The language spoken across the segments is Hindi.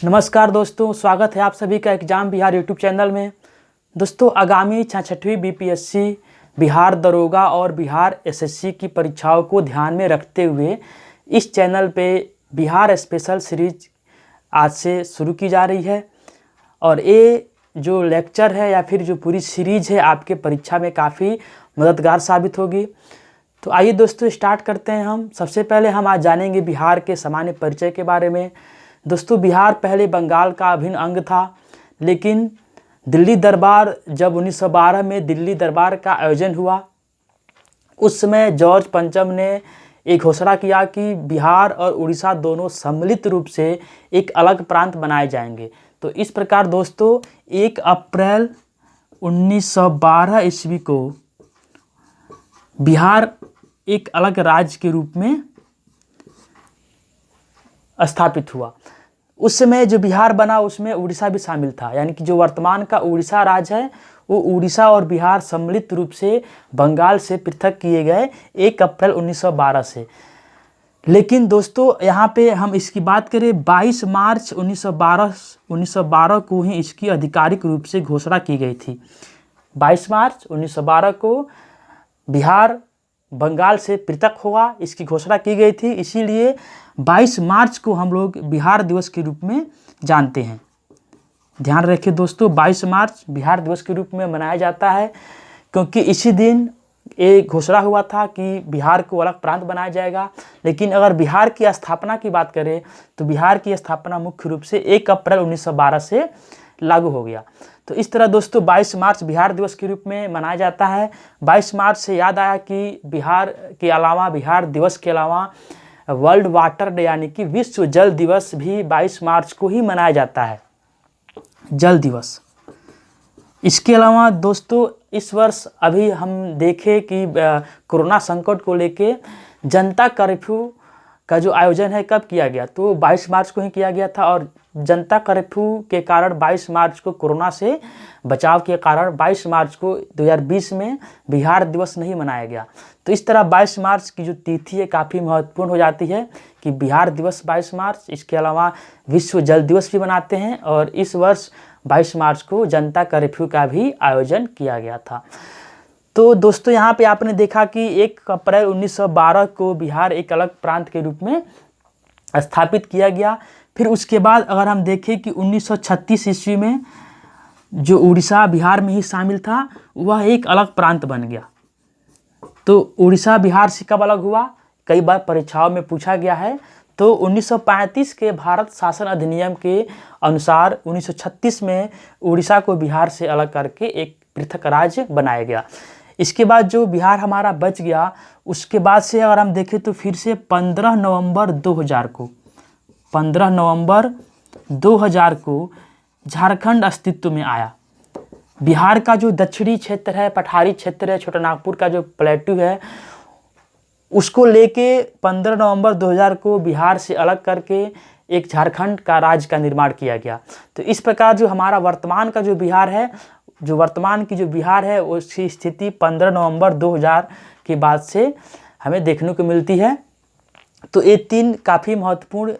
नमस्कार दोस्तों, स्वागत है आप सभी का एग्जाम बिहार यूट्यूब चैनल में। दोस्तों, आगामी 66वीं बीपीएससी, बिहार दरोगा और बिहार एसएससी की परीक्षाओं को ध्यान में रखते हुए इस चैनल पे बिहार स्पेशल सीरीज आज से शुरू की जा रही है। और ये जो लेक्चर है या फिर जो पूरी सीरीज है आपके परीक्षा में काफ़ी मददगार साबित होगी। तो आइए दोस्तों स्टार्ट करते हैं। हम सबसे पहले हम आज जानेंगे बिहार के सामान्य परिचय के बारे में। दोस्तों, बिहार पहले बंगाल का अभिन्न अंग था, लेकिन दिल्ली दरबार जब 1912 में दिल्ली दरबार का आयोजन हुआ, उस समय जॉर्ज पंचम ने एक घोषणा किया कि बिहार और उड़ीसा दोनों सम्मिलित रूप से एक अलग प्रांत बनाए जाएंगे। तो इस प्रकार दोस्तों 1 अप्रैल 1912 ईस्वी को बिहार एक अलग राज्य के रूप में स्थापित हुआ। उस समय जो बिहार बना उसमें उड़ीसा भी शामिल था, यानी कि जो वर्तमान का उड़ीसा राज्य है वो उड़ीसा और बिहार सम्मिलित रूप से बंगाल से पृथक किए गए 1 अप्रैल 1912 से। लेकिन दोस्तों यहाँ पे हम इसकी बात करें, 22 मार्च 1912 को ही इसकी आधिकारिक रूप से घोषणा की गई थी। 22 मार्च 1912 को बिहार बंगाल से पृथक हुआ, इसकी घोषणा की गई थी। इसीलिए 22 मार्च को हम लोग बिहार दिवस के रूप में जानते हैं। ध्यान रखिए दोस्तों, 22 मार्च बिहार दिवस के रूप में मनाया जाता है, क्योंकि इसी दिन एक घोषणा हुआ था कि बिहार को अलग प्रांत बनाया जाएगा। लेकिन अगर बिहार की स्थापना की बात करें तो बिहार की स्थापना मुख्य रूप से 1 अप्रैल 1912 से लागू हो गया। तो इस तरह दोस्तों 22 मार्च बिहार दिवस के रूप में मनाया जाता है। 22 मार्च से याद आया कि बिहार के अलावा, बिहार दिवस के अलावा वर्ल्ड वाटर डे यानी कि विश्व जल दिवस भी 22 मार्च को ही मनाया जाता है, जल दिवस। इसके अलावा दोस्तों इस वर्ष अभी हम देखें कि कोरोना संकट को लेके जनता कर्फ्यू का जो आयोजन है कब किया गया, तो 22 मार्च को ही किया गया था। और जनता कर्फ्यू के कारण 22 मार्च को, कोरोना से बचाव के कारण 22 मार्च को 2020 में बिहार दिवस नहीं मनाया गया। तो इस तरह 22 मार्च की जो तिथि है काफ़ी महत्वपूर्ण हो जाती है कि बिहार दिवस 22 मार्च। इसके अलावा विश्व जल दिवस भी मनाते हैं, और इस वर्ष 22 मार्च को जनता कर्फ्यू का भी आयोजन किया गया था। तो दोस्तों यहाँ पे आपने देखा कि 1 अप्रैल 1912 को बिहार एक अलग प्रांत के रूप में स्थापित किया गया। फिर उसके बाद अगर हम देखें कि 1936 ईस्वी में जो उड़ीसा बिहार में ही शामिल था वह एक अलग प्रांत बन गया। तो उड़ीसा बिहार से कब अलग हुआ, कई बार परीक्षाओं में पूछा गया है। तो 1935 के भारत शासन अधिनियम के अनुसार 1936 में उड़ीसा को बिहार से अलग करके एक पृथक राज्य बनाया गया। इसके बाद जो बिहार हमारा बच गया, उसके बाद से अगर हम देखें तो फिर से 15 नवंबर 2000 को झारखंड अस्तित्व में आया। बिहार का जो दक्षिणी क्षेत्र है, पठारी क्षेत्र है, छोटानागपुर का जो प्लेटू है, उसको लेके 15 नवंबर 2000 को बिहार से अलग करके एक झारखंड का राज्य का निर्माण किया गया। तो इस प्रकार जो हमारा वर्तमान का जो बिहार है, जो वर्तमान की जो बिहार है उसकी स्थिति 15 नवंबर 2000 के बाद से हमें देखने को मिलती है। तो ये 3 काफ़ी महत्वपूर्ण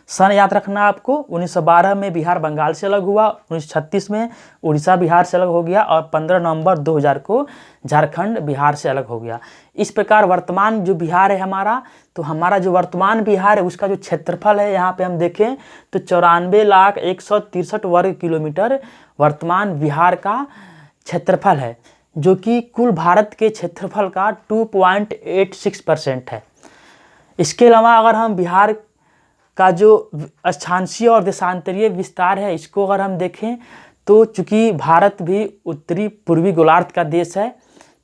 सन याद रखना आपको। 1912 में बिहार बंगाल से अलग हुआ, 1936 में उड़ीसा बिहार से अलग हो गया, और 15 नवंबर 2000 को झारखंड बिहार से अलग हो गया। इस प्रकार वर्तमान जो बिहार है हमारा, तो हमारा जो वर्तमान बिहार है उसका जो क्षेत्रफल है यहाँ पे हम देखें तो 94,163 वर्ग किलोमीटर वर्तमान बिहार का क्षेत्रफल है, जो कि कुल भारत के क्षेत्रफल का 2.86% है। इसके अलावा अगर हम बिहार का जो अक्षांशीय और देशांतरीय विस्तार है इसको अगर हम देखें तो चूँकि भारत भी उत्तरी पूर्वी गोलार्ध का देश है,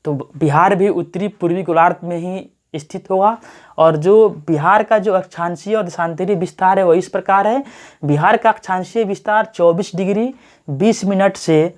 तो बिहार भी उत्तरी पूर्वी गोलार्ध में ही स्थित होगा। और जो बिहार का जो अक्षांशीय और देशांतरीय विस्तार है वो इस प्रकार है। बिहार का अक्षांशीय विस्तार 24 डिग्री 20 मिनट से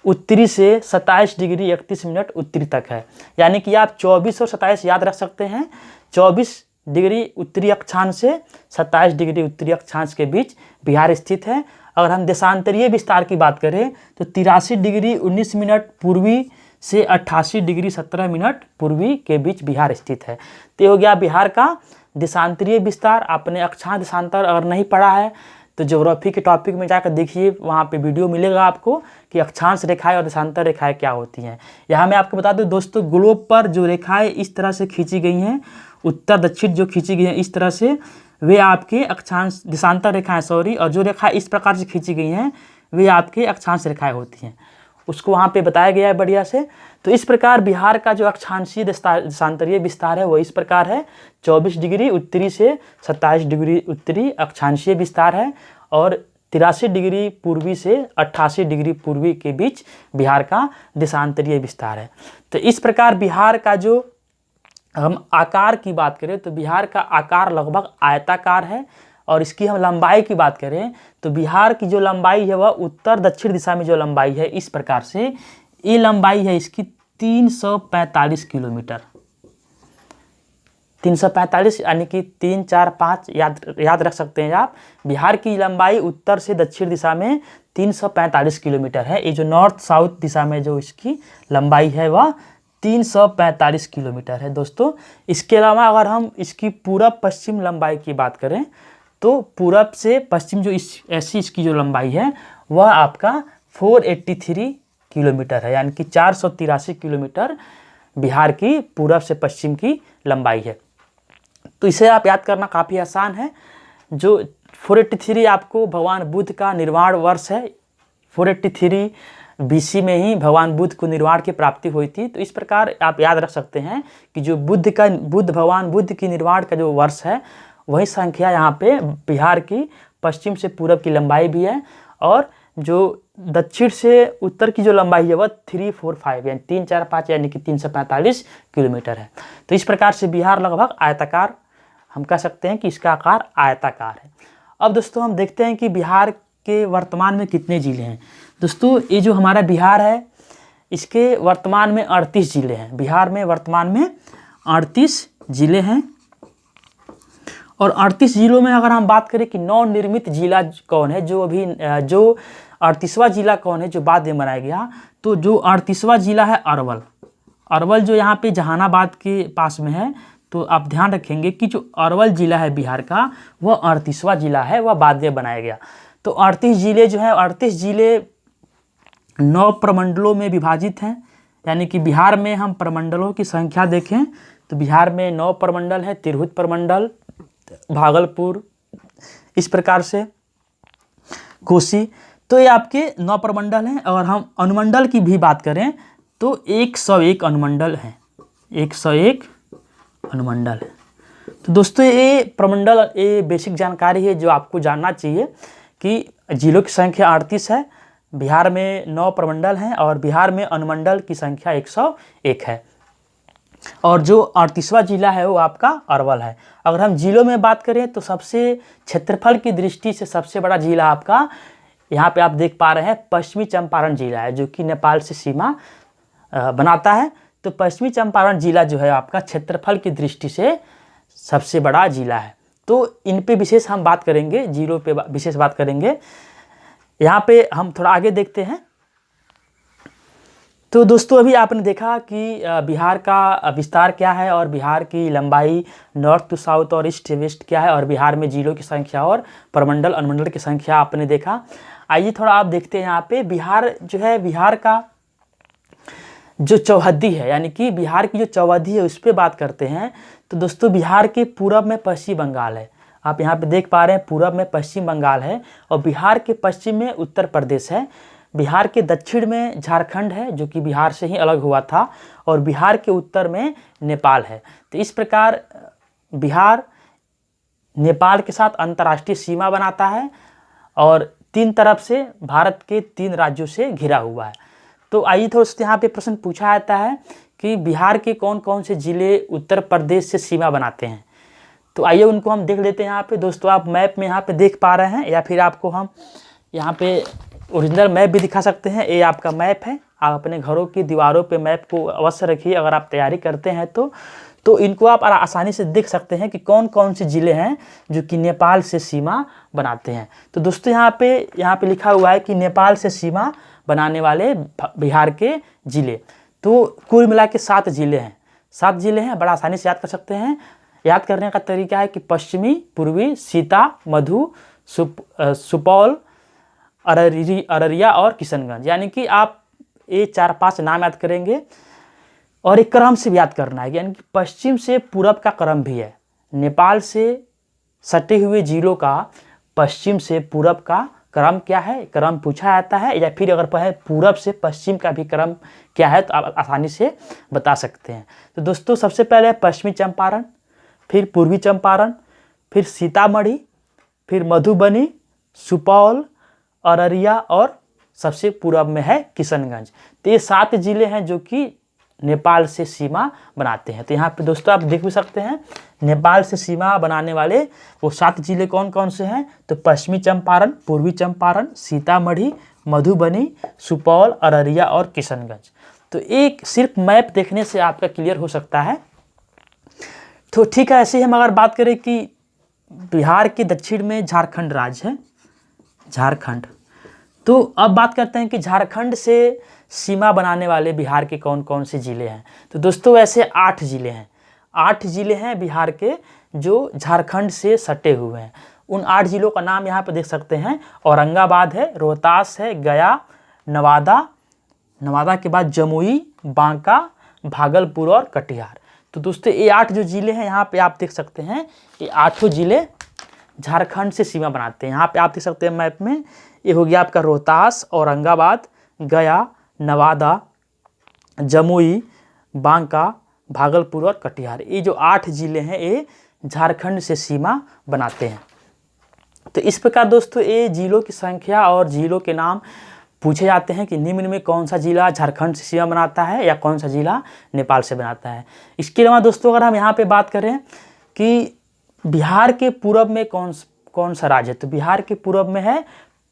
उत्तरी से 27 डिग्री 31 मिनट उत्तरी तक है। यानी कि आप 24 और 27 याद रख सकते हैं। 24 डिग्री उत्तरी अक्षांश से 27 डिग्री उत्तरी अक्षांश के बीच बिहार स्थित है। अगर हम देशांतरीय विस्तार की बात करें तो 83 डिग्री 19 मिनट पूर्वी से 88 डिग्री 17 मिनट पूर्वी के बीच बिहार स्थित है। तो ये हो गया बिहार का देशांतरीय विस्तार। आपने अक्षांश देशांतर अगर नहीं पढ़ा है तो ज्योग्राफी के टॉपिक में जाकर देखिए, वहाँ पे वीडियो मिलेगा आपको कि अक्षांश रेखाएं और देशांतर रेखाएं क्या होती हैं। यहाँ मैं आपको बता दूं दोस्तों, ग्लोब पर जो रेखाएं इस तरह से खींची गई हैं, उत्तर दक्षिण जो खींची गई हैं इस तरह से, वे आपके अक्षांश देशांतर रेखाएं सॉरी, और जो रेखाएं इस प्रकार से खींची गई हैं वे आपके अक्षांश रेखाएं होती हैं। उसको वहाँ पे बताया गया है बढ़िया से। तो इस प्रकार बिहार का जो अक्षांशीय देशांतरीय विस्तार है वो इस प्रकार है, 24 डिग्री उत्तरी से 27 डिग्री उत्तरी अक्षांशीय विस्तार है, और 83 डिग्री पूर्वी से 88 डिग्री पूर्वी के बीच बिहार का देशांतरीय विस्तार है। तो इस प्रकार बिहार का जो हम आकार की बात करें तो बिहार का आकार लगभग आयताकार है, और इसकी हम लंबाई की बात करें तो बिहार की जो लंबाई है वह उत्तर दक्षिण दिशा में जो लंबाई है इस प्रकार से, ये लंबाई है इसकी 345 किलोमीटर। 345 यानी कि 3, 4, 5 याद रख सकते हैं आप। बिहार की लंबाई उत्तर से दक्षिण दिशा में 345 किलोमीटर है। ये जो नॉर्थ साउथ दिशा में जो इसकी लंबाई है वह 345 किलोमीटर है दोस्तों। इसके अलावा अगर हम इसकी पूरब पश्चिम लंबाई की बात करें तो पूरब से पश्चिम जो ऐसी इसकी जो लंबाई है वह आपका 483 किलोमीटर है, यानी कि 483 किलोमीटर बिहार की पूरब से पश्चिम की लंबाई है। तो इसे आप याद करना काफ़ी आसान है। जो 483 आपको भगवान बुद्ध का निर्वाण वर्ष है, 483 BC में ही भगवान बुद्ध को निर्वाण की प्राप्ति हुई थी। तो इस प्रकार आप याद रख सकते हैं कि जो भगवान बुद्ध की निर्वाण का जो वर्ष है वही संख्या यहाँ पे बिहार की पश्चिम से पूरब की लंबाई भी है, और जो दक्षिण से उत्तर की जो लंबाई है वह 345 यानी 3, 4, 5 यानी कि 345 किलोमीटर है। तो इस प्रकार से बिहार लगभग आयताकार, हम कह सकते हैं कि इसका आकार आयताकार है। अब दोस्तों हम देखते हैं कि बिहार के वर्तमान में कितने ज़िले हैं। दोस्तों ये जो हमारा बिहार है इसके वर्तमान में 38 ज़िले हैं। बिहार में वर्तमान में 38 ज़िले हैं, और 38 ज़िलों में अगर हम बात करें कि नवनिर्मित जिला कौन है, जो 38वां जिला कौन है जो बाद में बनाया गया, तो जो 38वां जिला है अरवल। अरवल जो यहाँ पे जहानाबाद के पास में है। तो आप ध्यान रखेंगे कि जो अरवल जिला है बिहार का वह 38वां जिला है, वह बाद में बनाया गया। तो 38 ज़िले जो है, 38 ज़िले 9 प्रमंडलों में विभाजित हैं। यानी कि बिहार में हम प्रमंडलों की संख्या देखें तो बिहार में 9 प्रमंडल है, तिरहुत प्रमंडल, भागलपुर, इस प्रकार से कोसी। तो ये आपके 9 प्रमंडल हैं। और हम अनुमंडल की भी बात करें तो 101 अनुमंडल हैं, 101 अनुमंडल है। तो दोस्तों ये प्रमंडल, ये बेसिक जानकारी है जो आपको जानना चाहिए कि जिलों की संख्या 38 है, बिहार में 9 प्रमंडल हैं, और बिहार में अनुमंडल की संख्या 101 है, और जो 38वां जिला है वो आपका अरवल है। अगर हम जिलों में बात करें तो सबसे क्षेत्रफल की दृष्टि से सबसे बड़ा जिला आपका, यहाँ पे आप देख पा रहे हैं, पश्चिमी चंपारण जिला है, जो कि नेपाल से सीमा बनाता है। तो पश्चिमी चंपारण जिला जो है आपका क्षेत्रफल की दृष्टि से सबसे बड़ा जिला है। तो इन पे विशेष हम बात करेंगे, जिलों पे विशेष बात करेंगे। यहाँ पे हम थोड़ा आगे देखते हैं। तो दोस्तों अभी आपने देखा कि बिहार का विस्तार क्या है, और बिहार की लंबाई नॉर्थ टू साउथ और ईस्ट टू वेस्ट क्या है, और बिहार में जिलों की संख्या और प्रमंडल अनुमंडल की संख्या आपने देखा। आइए थोड़ा आप देखते हैं यहाँ पे बिहार जो है, बिहार का जो चौहद्दी है, यानी कि बिहार की जो चौहद्दी है उस पर बात करते हैं। तो दोस्तों बिहार के पूरब में पश्चिम बंगाल है, आप यहाँ पे देख पा रहे हैं, पूरब में पश्चिम बंगाल है, और बिहार के पश्चिम में उत्तर प्रदेश है। बिहार के दक्षिण में झारखंड है, जो कि बिहार से ही अलग हुआ था, और बिहार के उत्तर में नेपाल है। तो इस प्रकार बिहार नेपाल के साथ अंतर्राष्ट्रीय सीमा बनाता है, और 3 तरफ से भारत के 3 राज्यों से घिरा हुआ है। तो आइए थोड़ा सा यहाँ पे प्रश्न पूछा जाता है कि बिहार के कौन कौन से ज़िले उत्तर प्रदेश से सीमा बनाते हैं। तो आइए उनको हम देख लेते हैं। यहाँ पे दोस्तों आप मैप में यहाँ पे देख पा रहे हैं, या फिर आपको हम यहाँ पे ओरिजिनल मैप भी दिखा सकते हैं। ये आपका मैप है, आप अपने घरों की दीवारों पे मैप को अवश्य रखिए अगर आप तैयारी करते हैं तो इनको आप आसानी से देख सकते हैं कि कौन कौन से ज़िले हैं जो कि नेपाल से सीमा बनाते हैं। तो दोस्तों यहाँ पे लिखा हुआ है कि नेपाल से सीमा बनाने वाले बिहार के ज़िले, तो कुल मिला के 7 ज़िले हैं। 7 ज़िले हैं, बड़ा आसानी से याद कर सकते हैं। याद करने का तरीका है कि पश्चिमी, पूर्वी, सीता, मधु, सुपौल, अररिया और किशनगंज। यानी कि आप ये 4-5 नाम याद करेंगे और एक क्रम से भी याद करना है, यानी कि पश्चिम से पूरब का क्रम भी है। नेपाल से सटे हुए जिलों का पश्चिम से पूरब का क्रम क्या है, क्रम पूछा जाता है, या फिर अगर कहें पूरब से पश्चिम का भी क्रम क्या है तो आप आसानी से बता सकते हैं। तो दोस्तों सबसे पहले पश्चिमी चंपारण, फिर पूर्वी चंपारण, फिर सीतामढ़ी, फिर मधुबनी, सुपौल, अररिया और सबसे पूरब में है किशनगंज। तो ये 7 जिले हैं जो कि नेपाल से सीमा बनाते हैं। तो यहाँ पे दोस्तों आप देख भी सकते हैं नेपाल से सीमा बनाने वाले वो 7 जिले कौन कौन से हैं। तो पश्चिमी चंपारण, पूर्वी चंपारण, सीतामढ़ी, मधुबनी, सुपौल, अररिया और किशनगंज। तो एक सिर्फ मैप देखने से आपका क्लियर हो सकता है। तो ठीक है, ऐसे ही हम अगर बात करें कि बिहार के दक्षिण में झारखंड राज्य है, झारखंड। तो अब बात करते हैं कि झारखंड से सीमा बनाने वाले बिहार के कौन कौन से ज़िले हैं। तो दोस्तों वैसे 8 ज़िले हैं, 8 ज़िले हैं बिहार के जो झारखंड से सटे हुए हैं। उन 8 ज़िलों का नाम यहाँ पर देख सकते हैं। औरंगाबाद है, रोहतास है, गया, नवादा, नवादा के बाद जमुई, बांका, भागलपुर और कटिहार। तो दोस्तों ये 8 जो ज़िले हैं यहाँ पे आप देख सकते हैं, ये 8 ज़िले झारखंड से सीमा बनाते हैं। यहाँ पे आप देख सकते हैं मैप में, ये हो गया आपका रोहतास, औरंगाबाद, गया, नवादा, जमुई, बांका, भागलपुर और कटिहार। ये जो 8 ज़िले हैं ये झारखंड से सीमा बनाते हैं। तो इस प्रकार दोस्तों ये ज़िलों की संख्या और ज़िलों के नाम पूछे जाते हैं कि निम्न में कौन सा ज़िला झारखंड से सीमा बनाता है या कौन सा ज़िला नेपाल से बनाता है। इसके अलावा दोस्तों अगर हम यहाँ पे बात करें कि बिहार के पूरब में कौन सा राज्य है, तो बिहार के पूरब में है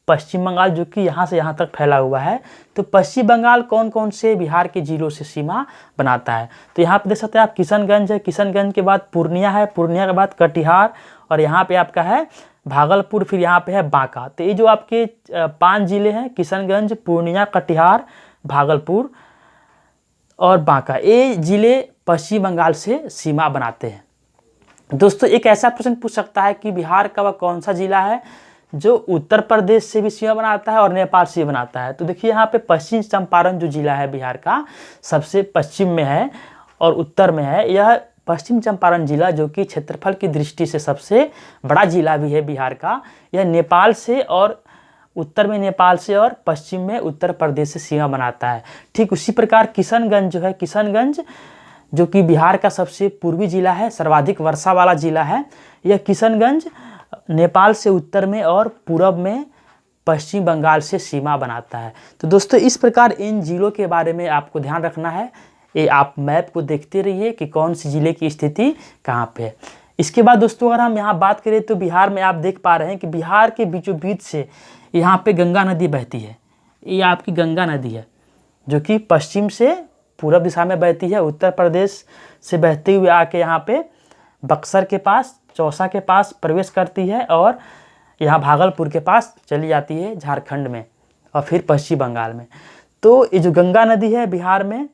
पश्चिम बंगाल, जो कि यहाँ से यहाँ तक फैला हुआ है। तो पश्चिम बंगाल कौन कौन से बिहार के जिलों से सीमा बनाता है, तो यहाँ पे देख सकते हैं आप किशनगंज है, किशनगंज के बाद पूर्णिया है, पूर्णिया के बाद कटिहार और यहाँ पे आपका है भागलपुर, फिर यहाँ पे है बांका। तो ये जो आपके 5 जिले हैं किशनगंज, पूर्णिया, कटिहार, भागलपुर और बांका, ये जिले पश्चिम बंगाल से सीमा बनाते हैं। दोस्तों एक ऐसा प्रश्न पूछ सकता है कि बिहार का वह कौन सा जिला है जो उत्तर प्रदेश से भी सीमा बनाता है और नेपाल से भी बनाता है। तो देखिए यहाँ पे पश्चिम चंपारण जो जिला है बिहार का सबसे पश्चिम में है और उत्तर में है। यह पश्चिम चंपारण जिला जो कि क्षेत्रफल की दृष्टि से सबसे बड़ा जिला भी है बिहार का, यह नेपाल से और उत्तर में नेपाल से और पश्चिम में उत्तर प्रदेश से सीमा बनाता है। ठीक उसी प्रकार किशनगंज जो है, किशनगंज जो कि बिहार का सबसे पूर्वी जिला है, सर्वाधिक वर्षा वाला जिला है, यह किशनगंज नेपाल से उत्तर में और पूरब में पश्चिम बंगाल से सीमा बनाता है। तो दोस्तों इस प्रकार इन जिलों के बारे में आपको ध्यान रखना है। ये आप मैप को देखते रहिए कि कौन सी जिले की स्थिति कहाँ पे है। इसके बाद दोस्तों अगर हम यहाँ बात करें तो बिहार में आप देख पा रहे हैं कि बिहार के बीचों बीच से यहाँ पे गंगा नदी बहती है। ये आपकी गंगा नदी है जो कि पश्चिम से पूरब दिशा में बहती है, उत्तर प्रदेश से बहते हुए आके यहाँ पे बक्सर के पास, चौसा के पास प्रवेश करती है और यहाँ भागलपुर के पास चली जाती है झारखंड में और फिर पश्चिम बंगाल में। तो ये जो गंगा नदी है बिहार में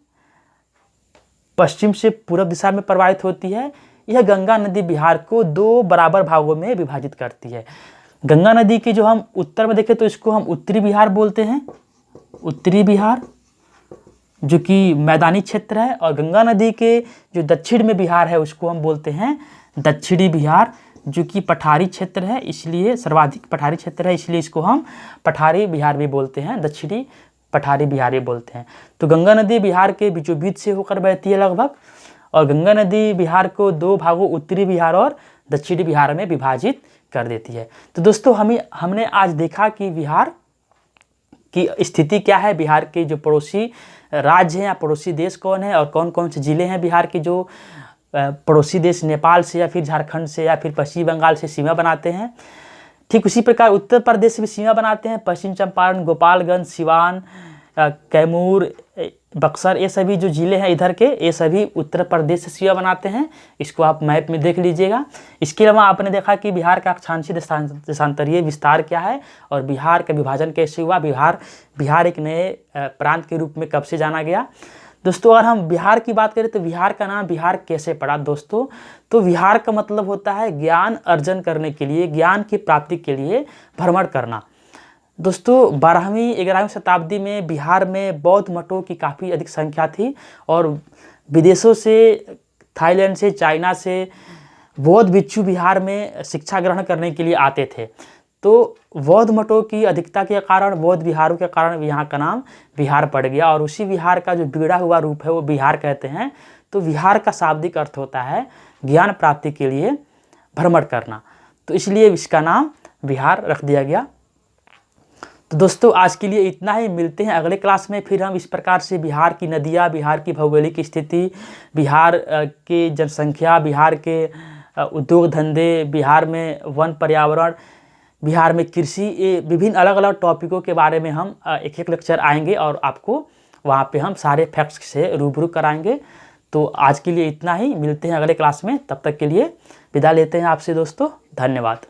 पश्चिम से पूरब दिशा में प्रवाहित होती है। यह गंगा नदी बिहार को 2 बराबर भागों में विभाजित करती है। गंगा नदी की जो हम उत्तर में देखें तो इसको हम उत्तरी बिहार बोलते हैं, उत्तरी बिहार जो कि मैदानी क्षेत्र है, और गंगा नदी के जो दक्षिण में बिहार है उसको हम बोलते हैं दक्षिणी बिहार जो कि पठारी क्षेत्र है, इसलिए सर्वाधिक पठारी क्षेत्र है, इसलिए इसको हम पठारी बिहार भी बोलते हैं, दक्षिणी पठारी बिहार भी बोलते हैं। तो गंगा नदी बिहार के बीचों बीच से होकर बहती है लगभग, और गंगा नदी बिहार को 2 भागों उत्तरी बिहार और दक्षिणी बिहार में विभाजित कर देती है। तो दोस्तों हमने आज देखा कि बिहार की स्थिति क्या है, बिहार के जो पड़ोसी राज्य हैं या पड़ोसी देश कौन है और कौन कौन से ज़िले हैं बिहार के जो पड़ोसी देश नेपाल से या फिर झारखंड से या फिर पश्चिम बंगाल से सीमा बनाते हैं। ठीक उसी प्रकार उत्तर प्रदेश से भी सीमा बनाते हैं, पश्चिम चंपारण, गोपालगंज, सिवान, कैमूर, बक्सर, ये सभी जो ज़िले हैं इधर के, ये सभी उत्तर प्रदेश से सीमा बनाते हैं। इसको आप मैप में देख लीजिएगा। इसके अलावा आपने देखा कि बिहार का अक्षांशीय देशांतरीय विस्तार क्या है और बिहार का विभाजन कैसे हुआ, बिहार एक नए प्रांत के रूप में कब से जाना गया। दोस्तों अगर हम बिहार की बात करें तो बिहार का नाम बिहार कैसे पड़ा दोस्तों? तो बिहार का मतलब होता है ज्ञान अर्जन करने के लिए, ज्ञान की प्राप्ति के लिए भ्रमण करना। दोस्तों 12वीं-11वीं शताब्दी में बिहार में बौद्ध मठों की काफ़ी अधिक संख्या थी और विदेशों से, थाईलैंड से, चाइना से बौद्ध भिक्षु बिहार में शिक्षा ग्रहण करने के लिए आते थे। तो बौद्ध मठों की अधिकता के कारण, बौद्ध विहारों के कारण यहाँ का नाम बिहार पड़ गया और उसी बिहार का जो बिगड़ा हुआ रूप है वो बिहार कहते हैं। तो बिहार का शाब्दिक अर्थ होता है ज्ञान प्राप्ति के लिए भ्रमण करना, तो इसलिए इसका नाम बिहार रख दिया गया। तो दोस्तों आज के लिए इतना ही, मिलते हैं अगले क्लास में। फिर हम इस प्रकार से बिहार की नदियाँ, बिहार की भौगोलिक स्थिति, बिहार के जनसंख्या, बिहार के उद्योग धंधे, बिहार में वन पर्यावरण, बिहार में कृषि, ये विभिन्न अलग अलग टॉपिकों के बारे में हम एक एक लेक्चर आएंगे और आपको वहाँ पे हम सारे फैक्ट्स से रूबरू कराएंगे। तो आज के लिए इतना ही, मिलते हैं अगले क्लास में। तब तक के लिए विदा लेते हैं आपसे दोस्तों, धन्यवाद।